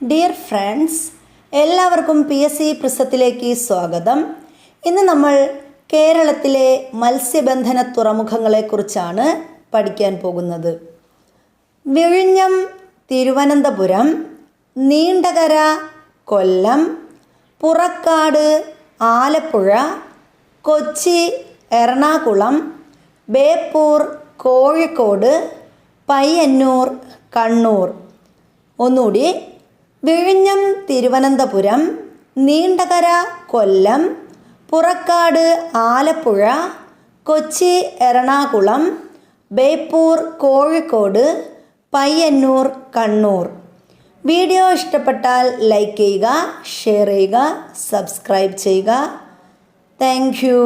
Dear friends, എല്ലാവർക്കും PSC പ്രിസത്തിലേക്ക് സ്വാഗതം. ഇന്ന് നമ്മൾ കേരളത്തിലെ മത്സ്യബന്ധന തുറമുഖങ്ങളെക്കുറിച്ചാണ് പഠിക്കാൻ പോകുന്നത്. വിഴിഞ്ഞം തിരുവനന്തപുരം, നീണ്ടകര കൊല്ലം, പുറക്കാട് ആലപ്പുഴ, കൊച്ചി എറണാകുളം, ബേപ്പൂർ കോഴിക്കോട്, പയ്യന്നൂർ കണ്ണൂർ. ഒന്നുകൂടി: വിഴിഞ്ഞം തിരുവനന്തപുരം, നീണ്ടകര കൊല്ലം, പുറക്കാട് ആലപ്പുഴ, കൊച്ചി എറണാകുളം, ബേപ്പൂർ കോഴിക്കോട്, പയ്യന്നൂർ കണ്ണൂർ. വീഡിയോ ഇഷ്ടപ്പെട്ടാൽ ലൈക്ക് ചെയ്യുക, ഷെയർ ചെയ്യുക, സബ്സ്ക്രൈബ് ചെയ്യുക. Thank you.